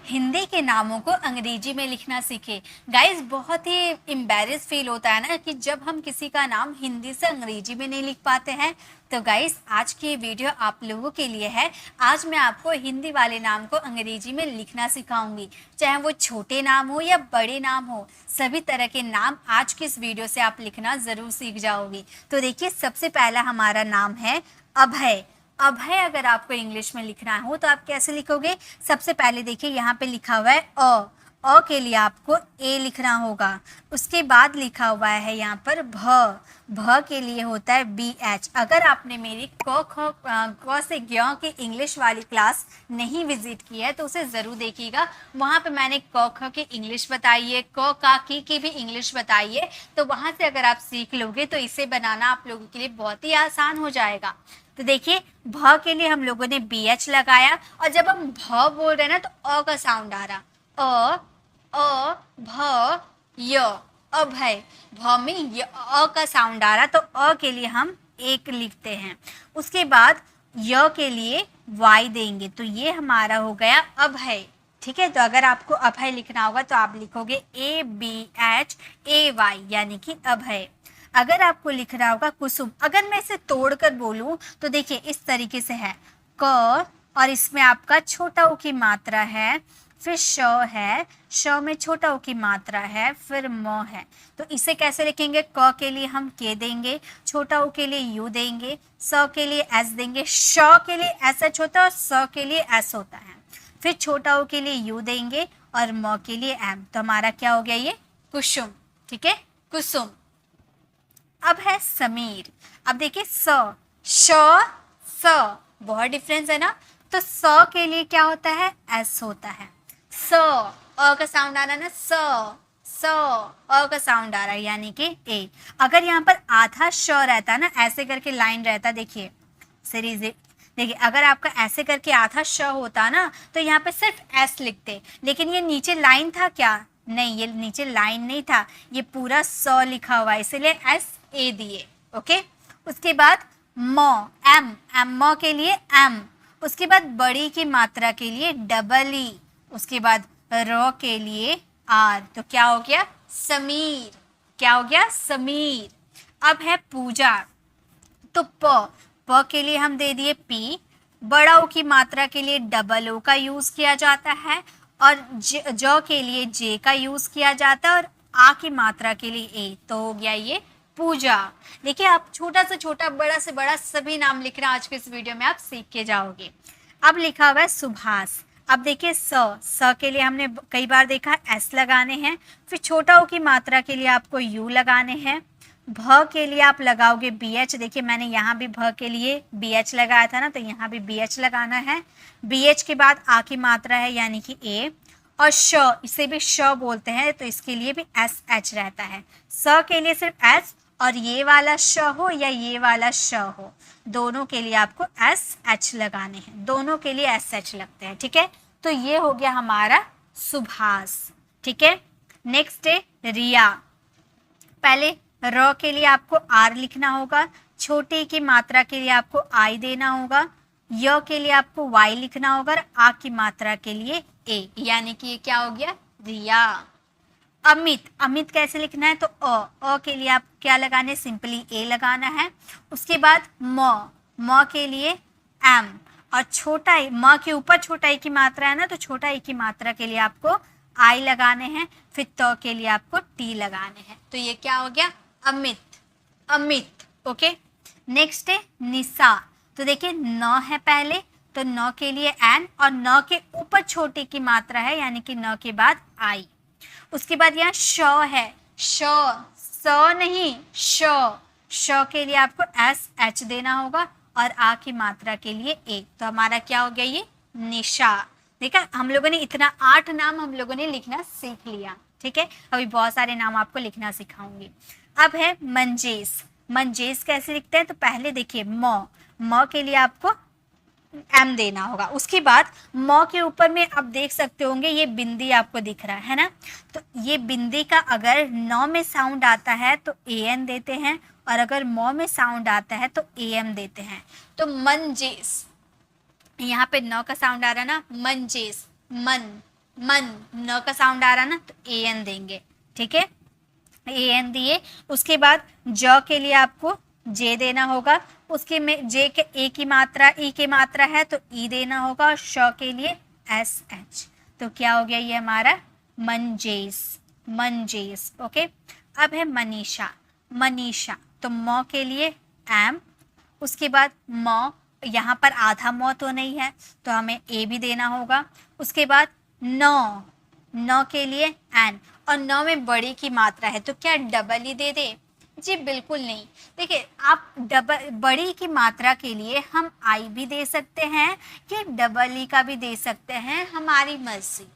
हिंदी के नामों को अंग्रेजी में लिखना सीखे। गाइस बहुत ही एम्बैरेस फील होता है ना कि जब हम किसी का नाम हिंदी से अंग्रेजी में नहीं लिख पाते हैं। तो गाइस आज की ये वीडियो आप लोगों के लिए है। आज मैं आपको हिंदी वाले नाम को अंग्रेजी में लिखना सिखाऊंगी, चाहे वो छोटे नाम हो या बड़े नाम हो, सभी तरह के नाम आज की इस वीडियो से आप लिखना ज़रूर सीख जाओगे। तो देखिए सबसे पहला हमारा नाम है अभय। अभय अगर आपको इंग्लिश में लिखना हो तो आप कैसे लिखोगे? सबसे पहले देखिए यहाँ पे लिखा हुआ है अ के लिए आपको ए लिखना होगा। उसके बाद लिखा हुआ है यहाँ पर भ के लिए होता है बी एच। अगर आपने मेरी क से ज्ञ की इंग्लिश वाली क्लास नहीं विजिट की है तो उसे ज़रूर देखिएगा। वहाँ पे मैंने क ख की इंग्लिश बताई है, क का की भी इंग्लिश बताई है। तो वहाँ से अगर आप सीख लोगे तो इसे बनाना आप लोगों के लिए बहुत ही आसान हो जाएगा। तो देखिए भ के लिए हम लोगों ने बी एच लगाया, और जब हम भ बोल रहे हैं ना तो अ का साउंड आ रहा, भ य, अभय। भ में अ का साउंड आ रहा, तो अ के लिए हम एक लिखते हैं। उसके बाद य के लिए वाई देंगे, तो ये हमारा हो गया अभय। ठीक है, तो अगर आपको अभय लिखना होगा तो आप लिखोगे ABHAY यानी कि अभय। अगर आपको लिखना होगा कुसुम, अगर मैं इसे तोड़कर बोलूं तो देखिए इस तरीके से है क, और इसमें आपका छोटा ऊ की मात्रा है, फिर श है, श में छोटा ऊ की मात्रा है, फिर म है। तो इसे कैसे लिखेंगे? क के लिए हम के देंगे, छोटा ऊ के लिए यू देंगे, स के लिए एस देंगे, श के लिए एस एच होता है और स के लिए एस होता है, फिर छोटा ऊ के लिए यू देंगे और म के लिए एम। तो हमारा क्या हो गया? ये कुसुम। ठीक है, कुसुम। अब है समीर। अब देखिए स बहुत डिफरेंस है ना। तो स के लिए क्या होता है? एस होता है। स अ का साउंड आ रहा है ना, स अ का साउंड आ रहा है यानी कि ए। अगर यहाँ पर आधा श रहता ना, ऐसे करके लाइन रहता, देखिए सीरीज देखिए, अगर आपका ऐसे करके आधा श होता ना तो यहाँ पे सिर्फ एस लिखते, लेकिन ये नीचे लाइन था क्या? नहीं, ये नीचे लाइन नहीं था, ये पूरा स लिखा हुआ है, इसलिए एस ए दिए। ओके, उसके बाद म एम म के लिए एम, उसके बाद बड़ी की मात्रा के लिए डबल ई, उसके बाद र के लिए आर। तो क्या हो गया? समीर। क्या हो गया? समीर। अब है पूजा। तो प के लिए हम दे दिए पी, बड़ा ओ की मात्रा के लिए डबल ओ का यूज किया जाता है, और ज के लिए जे का यूज किया जाता है, और आ की मात्रा के लिए ए। तो हो गया ये पूजा। देखिए आप छोटा से छोटा, बड़ा से बड़ा सभी नाम लिखना आज के इस वीडियो में आप सीख के जाओगे। अब लिखा हुआ है सुभाष। अब देखिए स के लिए हमने कई बार देखा एस लगाने हैं, फिर छोटा ओ की मात्रा के लिए आपको यू लगाने हैं, भ के लिए आप लगाओगे बी एच। देखिए मैंने यहाँ भी भ के लिए बी एच लगाया था ना, तो यहाँ भी बी एच लगाना है। बी एच के बाद आ की मात्रा है यानी कि ए, और श, इसे भी श बोलते हैं तो इसके लिए भी एस एच रहता है। स के लिए सिर्फ एस, और ये वाला श हो या ये वाला श हो, दोनों के लिए आपको एस एच लगाने हैं, दोनों के लिए एस एच लगते हैं। ठीक है, तो ये हो गया हमारा सुभाष। ठीक है, नेक्स्ट है रिया। पहले र के लिए आपको आर लिखना होगा, छोटे की मात्रा के लिए आपको आई देना होगा, य के लिए आपको वाई लिखना होगा, और आ की मात्रा के लिए ए, यानी कि ये क्या हो गया? रिया। अमित। अमित कैसे लिखना है? तो अ के लिए आप क्या लगाने? सिंपली ए लगाना है। उसके बाद म के लिए एम, और छोटा ई, म के ऊपर छोटा ई की मात्रा है ना, तो छोटा ई की मात्रा के लिए आपको आई लगाने हैं, फिर त के लिए आपको टी लगाने हैं। तो ये क्या हो गया? अमित। अमित। ओके, नेक्स्ट है निशा। तो देखिए न है पहले, तो न के लिए एन, और न के ऊपर छोटे की मात्रा है यानी कि न के बाद आई। उसके बाद यहाँ श है, स नहीं श के लिए आपको एस एच देना होगा, और आ की मात्रा के लिए ए। तो हमारा क्या हो गया? ये निशा। देखा, हम लोगों ने इतना 8 नाम हम लोगों ने लिखना सीख लिया। ठीक है, अभी बहुत सारे नाम आपको लिखना सिखाऊंगी। अब है मंजेश। मंजेश कैसे लिखते हैं? तो पहले देखिए म के लिए आपको एम देना होगा। उसके बाद म के ऊपर में आप देख सकते होंगे ये बिंदी आपको दिख रहा है ना, तो ये बिंदी का अगर न में साउंड आता है तो ए एन देते हैं, और अगर म में साउंड आता है तो ए एम देते हैं। तो मंजेश, यहाँ पे न का साउंड आ रहा है ना, मंजेश, मन मन, न का साउंड आ रहा ना तो ए एन देंगे, ठीक है, ए एन दिए। उसके बाद ज के लिए आपको जे देना होगा, उसके में जे के ए की मात्रा ई की मात्रा है तो ई देना होगा, और श के लिए एस एच। तो क्या हो गया ये हमारा मंजेस, मंजेस। ओके, अब है मनीषा, मनीषा, तो म के लिए एम, उसके बाद म, यहाँ पर आधा म तो नहीं है तो हमें ए भी देना होगा। उसके बाद न, न के लिए एन, और न में बड़ी की मात्रा है तो क्या डबल ही दे दे? जी बिल्कुल नहीं। देखिए आप डबल बड़ी की मात्रा के लिए हम आई भी दे सकते हैं कि डबल ई का भी दे सकते हैं, हमारी मर्जी,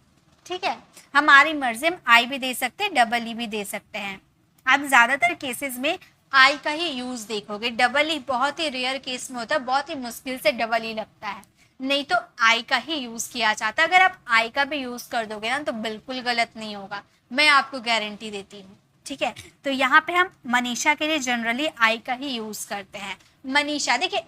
ठीक है, हमारी मर्जी, हम आई भी दे सकते हैं, डबल ई भी दे सकते हैं। आप ज़्यादातर केसेस में आई का ही यूज़ देखोगे, डबल ई बहुत ही रेयर केस में होता है, बहुत ही मुश्किल से डबल ई लगता है, नहीं तो आई का ही यूज़ किया जाता है। अगर आप आई का भी यूज़ कर दोगे ना तो बिल्कुल गलत नहीं होगा, मैं आपको गारंटी देती हूँ, ठीक है। तो यहाँ पे हम मनीषा के लिए जनरली आई का ही यूज़ करते हैं। मनीषा, देखिए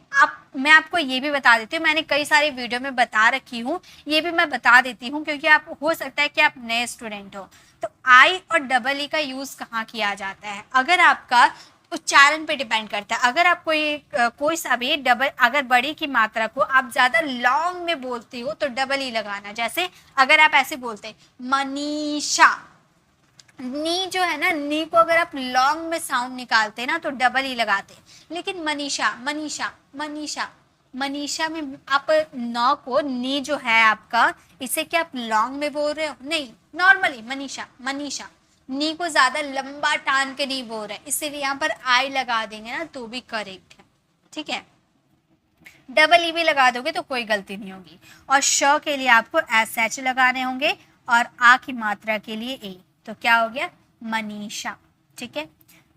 मैं आपको ये भी बता देती हूँ, मैंने कई सारी वीडियो में बता रखी हूँ, ये भी मैं बता देती हूँ क्योंकि आप हो सकता है कि आप नए स्टूडेंट हो। तो आई और डबल ई का यूज़ कहाँ किया जाता है? अगर आपका उच्चारण पे डिपेंड करता है, अगर आप कोई सा भी डबल, अगर बड़ी की मात्रा को आप ज़्यादा लॉन्ग में बोलते हो तो डबल ई लगाना। जैसे अगर आप ऐसे बोलते मनीषा, नी जो है ना, नी को अगर आप लॉन्ग में साउंड निकालते ना तो डबल ई लगाते, लेकिन मनीषा, मनीषा, मनीषा, मनीषा में आप न को, नी जो है आपका, इसे क्या आप लॉन्ग में बोल रहे हो? नहीं, नॉर्मली मनीषा, मनीषा, नी को ज्यादा लंबा टान के नहीं बोल रहे, इसीलिए यहाँ पर आई लगा देंगे ना तो भी करेक्ट है, ठीक है। डबल ई भी लगा दोगे तो कोई गलती नहीं होगी। और श के लिए आपको एस एच लगाने होंगे, और आ की मात्रा के लिए ए, तो क्या हो गया मनीषा, ठीक है।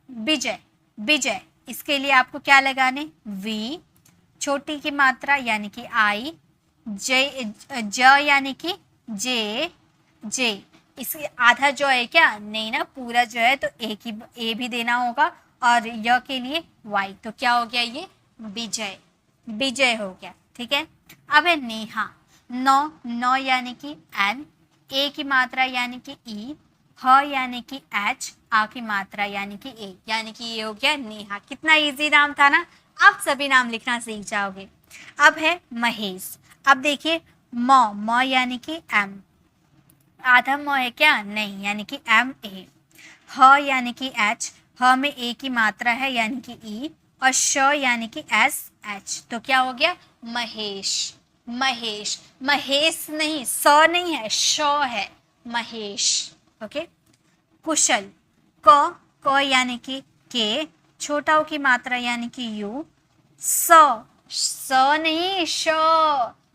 विजय, विजय, इसके लिए आपको क्या लगाने? वी, छोटी की मात्रा यानी कि आई, ज यानी कि जे, जे, इसके आधा जो है क्या? नहीं ना, पूरा जो है तो ए भी देना होगा, और य के लिए वाई, तो क्या हो गया ये विजय, विजय हो गया, ठीक है। अब है नेहा, नौ, नौ यानी कि एन, ए की मात्रा यानी कि ई, ह यानी कि एच, आ की मात्रा यानी कि ए, यानी कि ये हो गया नेहा। कितना इजी नाम था ना, आप सभी नाम लिखना सीख जाओगे। अब है महेश, अब देखिए म यानी कि एम, आधा म है क्या? नहीं, यानी कि एम ए, ह यानी कि एच, ह में ए की मात्रा है यानी कि ई, और श यानी कि एस एच, तो क्या हो गया महेश, महेश, महेश नहीं, स नहीं है, श है, महेश, ओके। कुशल, क यानी कि के, छोटा ओ की मात्रा यानी कि यू, स नहीं, श,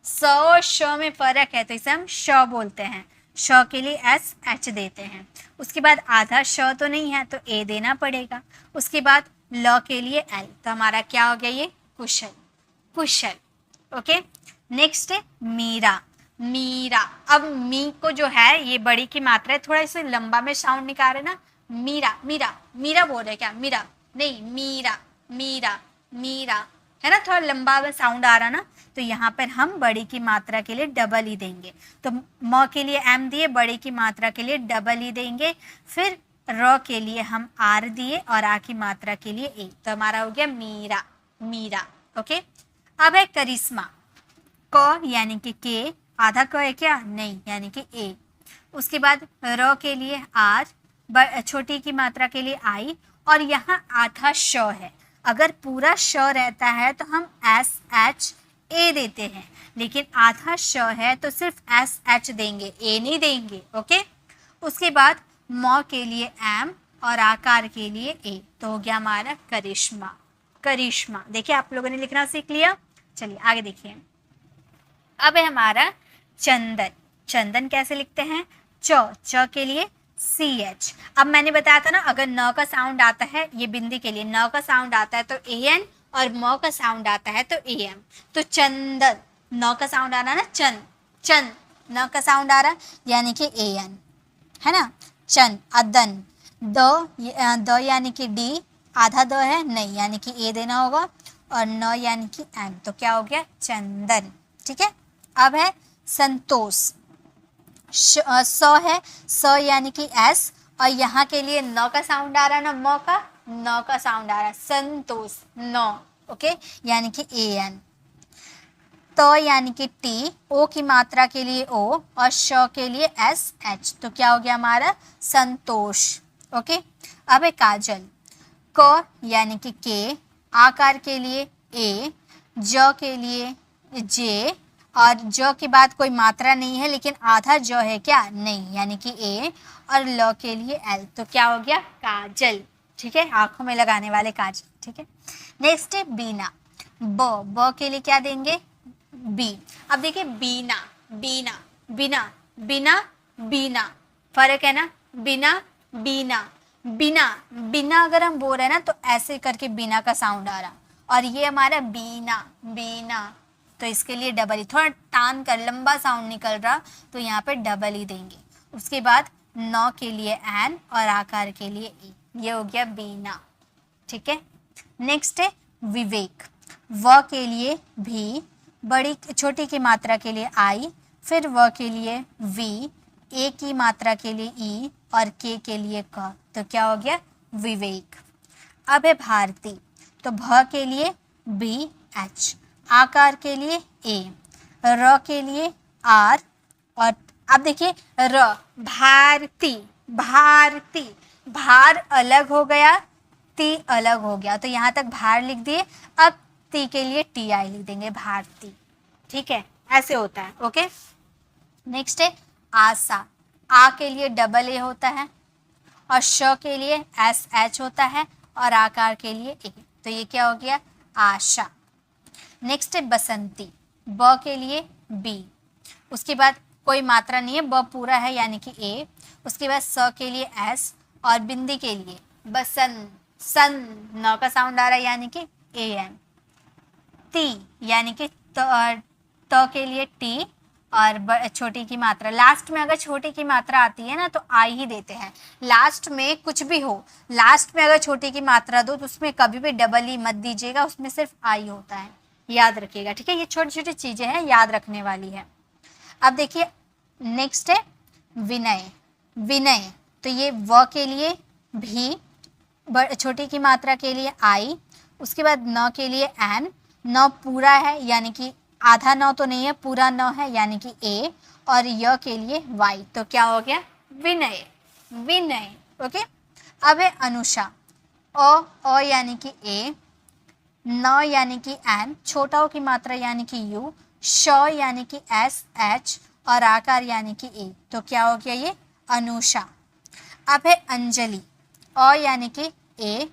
स और श में फर्क है तो इसे हम श बोलते हैं, श के लिए एस एच देते हैं। उसके बाद आधा श तो नहीं है तो ए देना पड़ेगा। उसके बाद ल के लिए एल, तो हमारा क्या हो गया ये कुशल, कुशल, ओके। नेक्स्ट है मीरा, मीरा, अब मी को जो है ये बड़ी की मात्रा है, थोड़ा इसे लंबा में साउंड निकाल रहे ना, मीरा, मीरा, मीरा बोल रहे क्या? मीरा नहीं, मीरा, मीरा, मीरा, है ना, थोड़ा लंबा में साउंड आ रहा ना, तो यहाँ पर हम बड़ी की मात्रा के लिए डबल ही देंगे। तो म के लिए एम दिए, बड़ी की मात्रा के लिए डबल ही देंगे, फिर र के लिए हम आर दिए, और आ की मात्रा के लिए ए, तो हमारा हो गया मीरा, मीरा, ओके। अब है करिश्मा, क यानी कि के, आधा क है क्या? नहीं, यानी कि ए। उसके बाद र के लिए आर, छोटी की मात्रा के लिए आई, और यहाँ आधा श है। अगर पूरा श रहता है तो हम एस एच ए देते हैं, लेकिन आधा श है तो सिर्फ एस एच देंगे, ए नहीं देंगे, ओके। उसके बाद म के लिए एम, और आकार के लिए ए, तो हो गया हमारा करिश्मा, करिश्मा। देखिए आप लोगों ने लिखना सीख लिया। चलिए आगे देखिए। अब है हमारा चंदन, चंदन कैसे लिखते हैं? च के लिए सी एच। अब मैंने बताया था ना, अगर न का साउंड आता है, ये बिंदी के लिए न का साउंड आता है तो ए एन, और म का साउंड आता है तो ए एम, तो चंदन, न का साउंड आ रहा ना, चन, चन, न का साउंड आ रहा यानी कि ए एन, है ना, चन। अदन, द यानी कि डी, आधा द है नहीं, यानी कि ए देना होगा, और न यानी कि एन, तो क्या हो गया चंदन, ठीक है। अब है संतोष, स है, स यानी कि एस, और यहाँ के लिए न का साउंड आ रहा है ना, म का, न का साउंड आ रहा है, संतोष, न, ओके, यानी कि ए एन। त यानी कि टी, ओ की मात्रा के लिए ओ, और श के लिए एस एच, तो क्या हो गया हमारा, संतोष, ओके। अब है काजल, क यानी कि के, आकार के लिए ए, ज के लिए जे, और ज के बाद कोई मात्रा नहीं है लेकिन आधा ज है क्या, नहीं, यानी कि ए, और ल के लिए एल, तो क्या हो गया, काजल, ठीक है, आंखों में लगाने वाले काजल, ठीक है। नेक्स्ट है बीना, ब के लिए क्या देंगे, बी। अब देखिए बीना, बीना, बिना, बिना, बीना, फर्क है ना, बिना, बीना, बिना, बिना अगर हम बोल रहे हैं ना तो ऐसे करके बिना का साउंड आ रहा, और ये हमारा बीना, बीना, तो इसके लिए डबल ही, थोड़ा टान कर लंबा साउंड निकल रहा, तो यहाँ पे डबल ही देंगे। उसके बाद नौ के लिए एन, और आकार के लिए ई, ये हो गया बीना, ठीक है। नेक्स्ट है विवेक, व के लिए भी, बड़ी छोटी की मात्रा के लिए आई, फिर व के लिए वी, ए की मात्रा के लिए ई, और के लिए क, तो क्या हो गया, विवेक। अब है भारती, तो भ के लिए बी एच, आकार के लिए ए, र के लिए आर, और अब देखिए र, भारती, भारती, भार अलग हो गया, ती अलग हो गया, तो यहाँ तक भार लिख दिए, अब ती के लिए टी आई लिख देंगे, भारती, ठीक है, ऐसे होता है, ओके। नेक्स्ट है आशा, आ के लिए डबल ए होता है, और श के लिए एस एच होता है, और आकार के लिए ए, तो ये क्या हो गया, आशा। नेक्स्ट है बसंती, ब के लिए बी, उसके बाद कोई मात्रा नहीं है, ब पूरा है यानी कि ए, उसके बाद स के लिए एस, और बिंदी के लिए बसन, सन, न का साउंड आ रहा है यानी कि ए एन। ती यानी कि त के लिए टी, और छोटी की मात्रा, लास्ट में अगर छोटी की मात्रा आती है ना तो आई ही देते हैं, लास्ट में कुछ भी हो, लास्ट में अगर छोटी की मात्रा दो तो उसमें कभी भी डबल ही मत दीजिएगा, उसमें सिर्फ आई होता है, याद रखिएगा, ठीक है, ये छोटी छोटी चीजें हैं, याद रखने वाली है। अब देखिए नेक्स्ट है विनय, विनय, तो ये व के लिए भी, छोटी की मात्रा के लिए आई, उसके बाद न के लिए एन, न पूरा है यानी कि आधा न तो नहीं है, पूरा न है यानी कि ए, और य के लिए वाई, तो क्या हो गया, विनय, विनय, ओके। अब है अनुषा, अ यानी कि ए, न यानी कि एन, छोटा ओ की मात्रा यानी कि यू, श यानी कि एस एच, और आकार यानी कि ए, तो क्या हो गया, ये अनुषा। अब है अंजलि, अ यानी कि ए,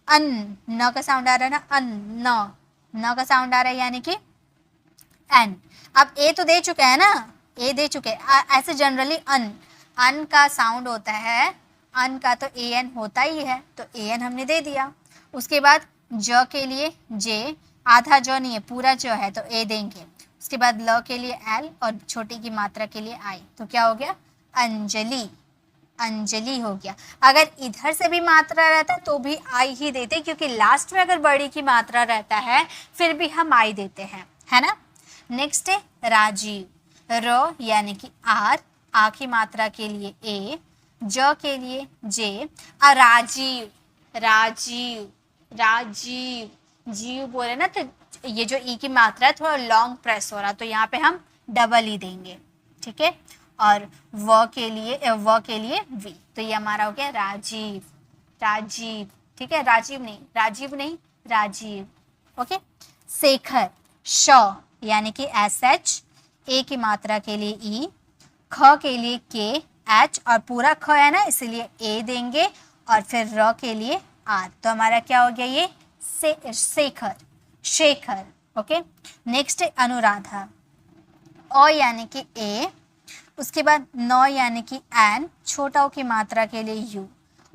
अन, न का साउंड आ रहा है ना, अन, न का साउंड आ रहा है यानी कि एन, अब ए तो दे चुका है ना, ए दे चुके ऐसे जनरली अन का साउंड होता है, अन का तो ए एन होता ही है, तो ए एन हमने दे दिया। उसके बाद ज के लिए जे, आधा ज नहीं है, पूरा ज है तो ए देंगे, उसके बाद ल के लिए एल, और छोटी की मात्रा के लिए आई, तो क्या हो गया, अंजलि, अंजलि हो गया। अगर इधर से भी मात्रा रहता तो भी आई ही देते, क्योंकि लास्ट में अगर बड़ी की मात्रा रहता है फिर भी हम आई देते हैं, है ना। नेक्स्ट है राजीव, र यानी कि आर, आ की मात्रा के लिए ए, ज के लिए जे, राजीव, राजीव, राजीव, जीव बोले ना तो ये जो ई की मात्रा है थोड़ा लॉन्ग प्रेस हो रहा, तो यहाँ पे हम डबल ही देंगे, ठीक है, और व के लिए वी, तो ये हमारा हो गया राजीव, राजीव, ठीक है, राजीव नहीं राजीव, ओके। शेखर, श यानी कि एस एच, ए की मात्रा के लिए ई, ख के लिए के एच, और पूरा ख है ना इसलिए ए देंगे, और फिर र के लिए आर, तो हमारा क्या हो गया, ये शेखर, शेखर, ओके। नेक्स्ट है अनुराधा, अ यानी कि ए, उसके बाद न यानी कि एन, छोटा ओ की मात्रा के लिए यू,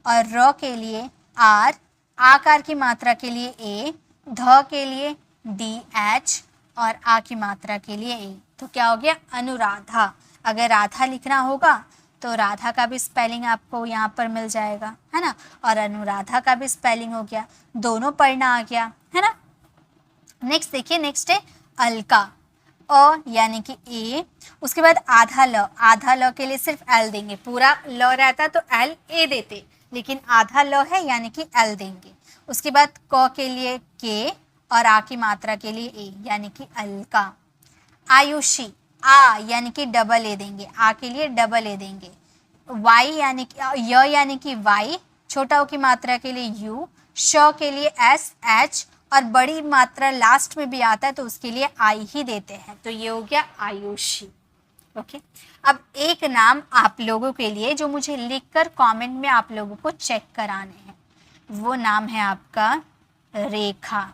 और र के लिए आर, आकार की मात्रा के लिए ए, ध के लिए डी एच, और आ की मात्रा के लिए ए, तो क्या हो गया, अनुराधा। अगर राधा लिखना होगा तो राधा का भी स्पेलिंग आपको यहाँ पर मिल जाएगा, है ना, और अनुराधा का भी स्पेलिंग हो गया, दोनों पढ़ना आ गया, है ना। नेक्स्ट देखिए, नेक्स्ट है अलका, अ यानी कि ए, उसके बाद आधा ल के लिए सिर्फ एल देंगे, पूरा ल रहता तो एल ए देते, लेकिन आधा ल है यानी कि एल देंगे। उसके बाद क के लिए के और आ की मात्रा के लिए ए यानी कि अलका। आयुषी, आ यानी कि डबल ए देंगे, आ के लिए डबल ए देंगे। वाई यानी कि य यानी कि वाई, छोटा ओ की मात्रा के लिए यू, श के लिए एस एच, और बड़ी मात्रा लास्ट में भी आता है तो उसके लिए आई ही देते हैं, तो ये हो गया आयुषी। ओके, अब एक नाम आप लोगों के लिए जो मुझे लिखकर कमेंट में आप लोगों को चेक कराने हैं, वो नाम है आपका रेखा।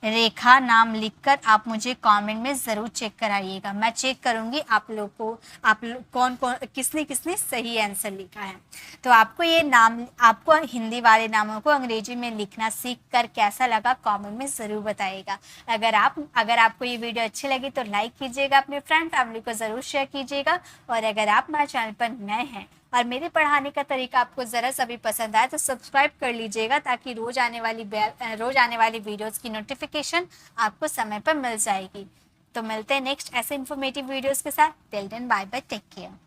रेखा नाम लिखकर आप मुझे कमेंट में ज़रूर चेक कराइएगा, मैं चेक करूंगी आप लोग को, आप लोग कौन किसने किसने सही आंसर लिखा है। तो आपको ये नाम, आपको हिंदी वाले नामों को अंग्रेजी में लिखना सीख कर कैसा लगा कमेंट में ज़रूर बताइएगा। अगर आपको ये वीडियो अच्छी लगी तो लाइक कीजिएगा, अपने फ्रेंड फैमिली को ज़रूर शेयर कीजिएगा, और अगर आप हमारे चैनल पर नए हैं और मेरे पढ़ाने का तरीका आपको ज़रा सा भी पसंद आए तो सब्सक्राइब कर लीजिएगा, ताकि रोज़ आने वाली वीडियोस की नोटिफिकेशन आपको समय पर मिल जाएगी। तो मिलते हैं नेक्स्ट ऐसे इन्फॉर्मेटिव वीडियोस के साथ। Till then bye bye, take care.